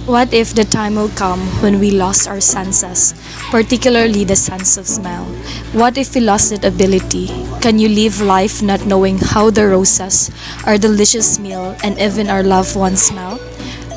What if the time will come when we lost our senses, particularly the sense of smell? What if we lost that ability? Can you live life not knowing how the roses, our delicious meal, and even our loved ones smell?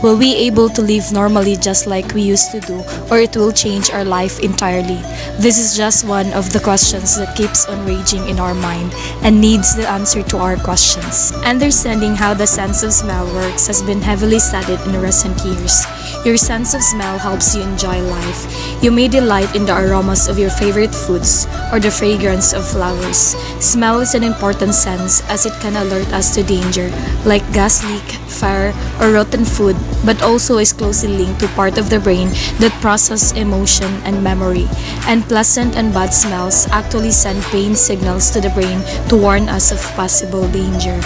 Will we able to live normally just like we used to do, or it will change our life entirely? This is just one of the questions that keeps on raging in our mind and needs the answer to our questions. Understanding how the sense of smell works has been heavily studied in recent years. Your sense of smell helps you enjoy life. You may delight in the aromas of your favorite foods or the fragrance of flowers. Smell is an important sense as it can alert us to danger, like gas leak, fire, or rotten food, but also is closely linked to part of the brain that process emotion and memory. And pleasant and bad smells actually send pain signals to the brain to warn us of possible danger.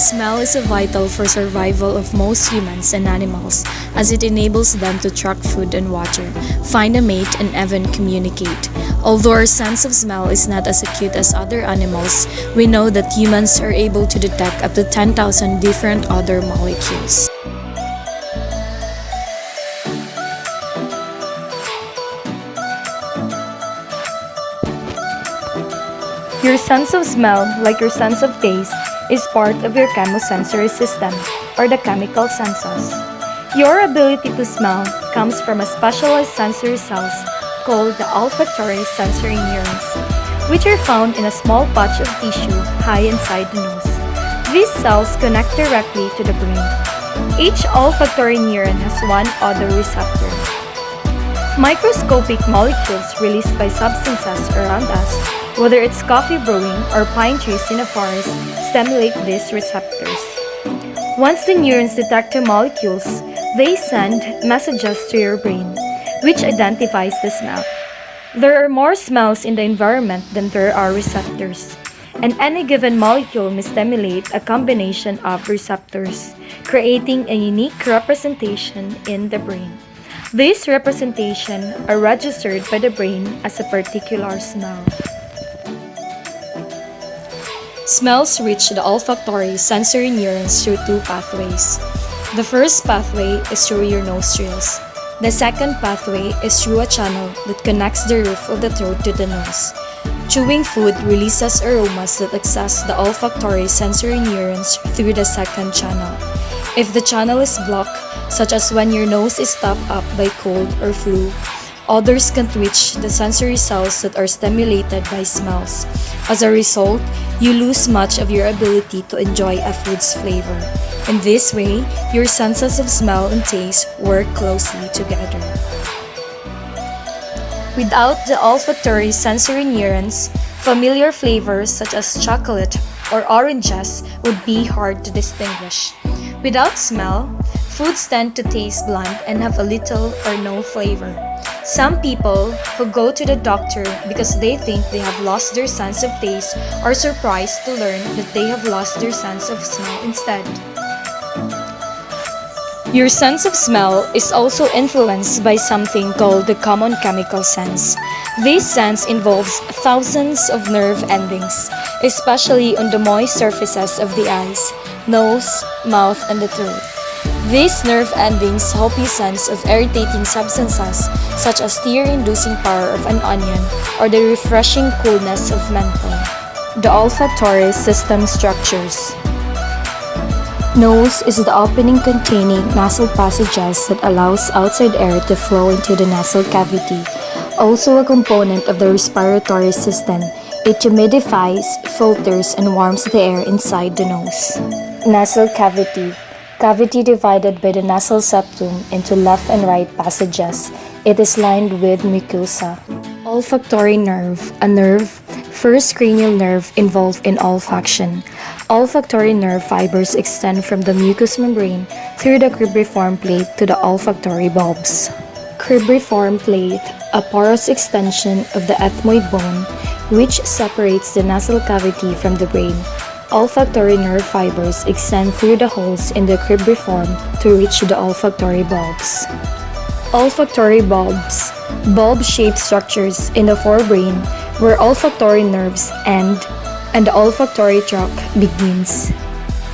Smell is vital for survival of most humans and animals as it enables them to track food and water, find a mate, and even communicate. Although our sense of smell is not as acute as other animals, we know that humans are able to detect up to 10,000 different odor molecules. Your sense of smell, like your sense of taste, is part of your chemosensory system, or the chemical senses. Your ability to smell comes from a specialized sensory cells called the olfactory sensory neurons, which are found in a small patch of tissue high inside the nose. These cells connect directly to the brain. Each olfactory neuron has one odor receptor. Microscopic molecules released by substances around us, whether it's coffee brewing or pine trees in a forest, stimulate these receptors. Once the neurons detect the molecules, they send messages to your brain, which identifies the smell. There are more smells in the environment than there are receptors, and any given molecule may stimulate a combination of receptors, creating a unique representation in the brain. These representations are registered by the brain as a particular smell. Smells reach the olfactory sensory neurons through two pathways. The first pathway is through your nostrils. The second pathway is through a channel that connects the roof of the throat to the nose. Chewing food releases aromas that access the olfactory sensory neurons through the second channel. If the channel is blocked, such as when your nose is stopped up by cold or flu, odors can't reach the sensory cells that are stimulated by smells. As a result, you lose much of your ability to enjoy a food's flavor. In this way, your senses of smell and taste work closely together. Without the olfactory sensory neurons, familiar flavors such as chocolate or oranges would be hard to distinguish. Without smell, foods tend to taste bland and have a little or no flavor. Some people who go to the doctor because they think they have lost their sense of taste are surprised to learn that they have lost their sense of smell instead. Your sense of smell is also influenced by something called the common chemical sense. This sense involves thousands of nerve endings, especially on the moist surfaces of the eyes, nose, mouth, and the throat. These nerve endings help you sense of irritating substances such as tear-inducing power of an onion or the refreshing coolness of menthol. The olfactory system structures. Nose is the opening containing nasal passages that allows outside air to flow into the nasal cavity. Also a component of the respiratory system, it humidifies, filters, and warms the air inside the nose. Nasal cavity. Cavity divided by the nasal septum into left and right passages. It is lined with mucosa. Olfactory nerve, a nerve, first cranial nerve involved in olfaction. Olfactory nerve fibers extend from the mucous membrane through the cribriform plate to the olfactory bulbs. Cribriform plate, a porous extension of the ethmoid bone, which separates the nasal cavity from the brain. Olfactory nerve fibers extend through the holes in the cribriform to reach the olfactory bulbs. Olfactory bulbs, bulb-shaped structures in the forebrain where olfactory nerves end and the olfactory tract begins.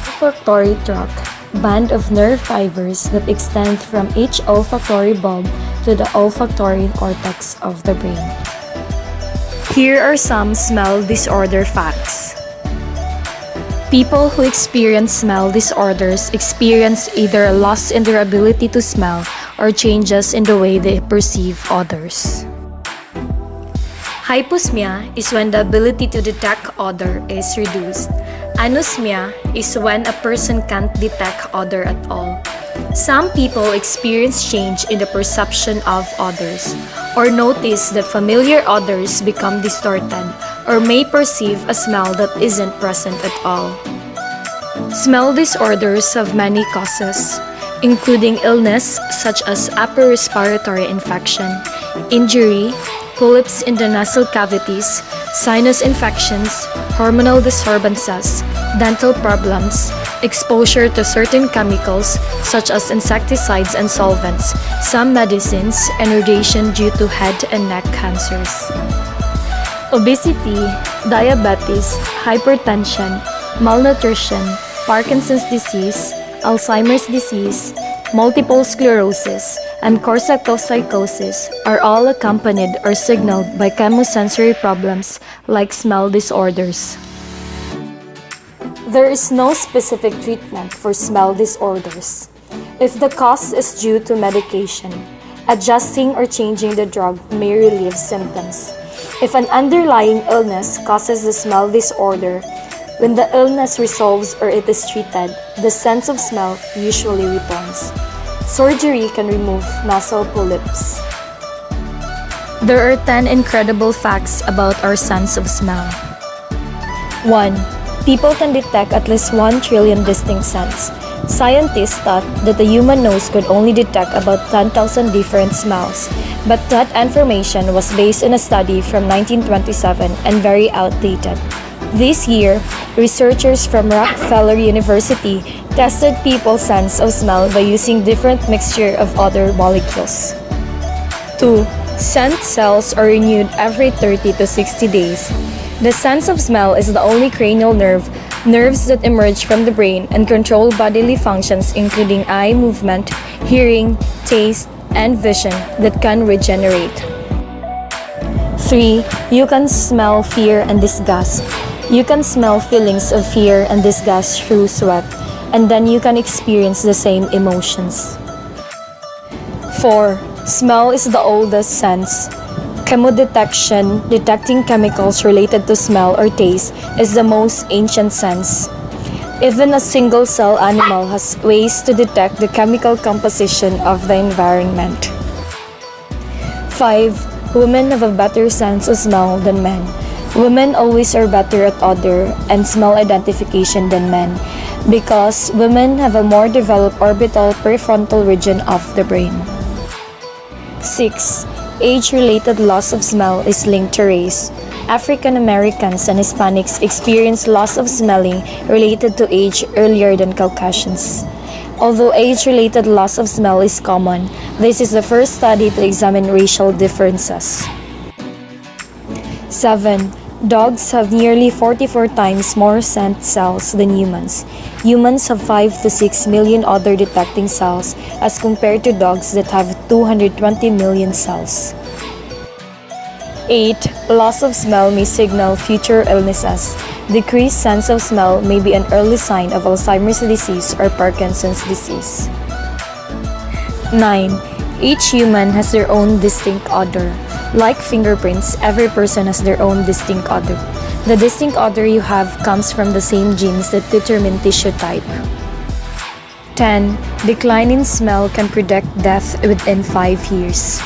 Olfactory tract, band of nerve fibers that extend from each olfactory bulb to the olfactory cortex of the brain. Here are some smell disorder facts. People who experience smell disorders experience either a loss in their ability to smell or changes in the way they perceive others. Hyposmia is when the ability to detect odor is reduced. Anosmia is when a person can't detect odor at all. Some people experience change in the perception of odors, or notice that familiar odors become distorted, or may perceive a smell that isn't present at all. Smell disorders have many causes, including illness such as upper respiratory infection, injury, polyps in the nasal cavities, sinus infections, hormonal disturbances, dental problems, exposure to certain chemicals such as insecticides and solvents, some medicines, and radiation due to head and neck cancers. Obesity, diabetes, hypertension, malnutrition, Parkinson's disease, Alzheimer's disease, multiple sclerosis, and Korsakoff psychosis are all accompanied or signaled by chemosensory problems like smell disorders. There is no specific treatment for smell disorders. If the cause is due to medication, adjusting or changing the drug may relieve symptoms. If an underlying illness causes the smell disorder, when the illness resolves or it is treated, the sense of smell usually returns. Surgery can remove nasal polyps. There are 10 incredible facts about our sense of smell. 1. People can detect at least 1 trillion distinct scents. Scientists thought that the human nose could only detect about 10,000 different smells, but that information was based on a study from 1927 and very outdated. This year, researchers from Rockefeller University tested people's sense of smell by using different mixture of other molecules. 2. Scent cells are renewed every 30 to 60 days. The sense of smell is the only cranial nerves that emerge from the brain and control bodily functions including eye movement, hearing, taste, and vision that can regenerate. 3. You can smell fear and disgust. You can smell feelings of fear and disgust through sweat, and then you can experience the same emotions. 4. Smell is the oldest sense. Chemodetection, detecting chemicals related to smell or taste, is the most ancient sense. Even a single-cell animal has ways to detect the chemical composition of the environment. 5. Women have a better sense of smell than men. Women always are better at odor and smell identification than men because women have a more developed orbital prefrontal region of the brain. 6. Age-related loss of smell is linked to race. African Americans and Hispanics experience loss of smelling related to age earlier than Caucasians. Although age-related loss of smell is common, this is the first study to examine racial differences. 7. Dogs have nearly 44 times more scent cells than humans. Humans have 5 to 6 million odor detecting cells as compared to dogs that have 220 million cells. 8. Loss of smell may signal future illnesses. Decreased sense of smell may be an early sign of Alzheimer's disease or Parkinson's disease. 9. Each human has their own distinct odor. Like fingerprints, every person has their own distinct odor. The distinct odor you have comes from the same genes that determine tissue type. 10. Decline in smell can predict death within 5 years.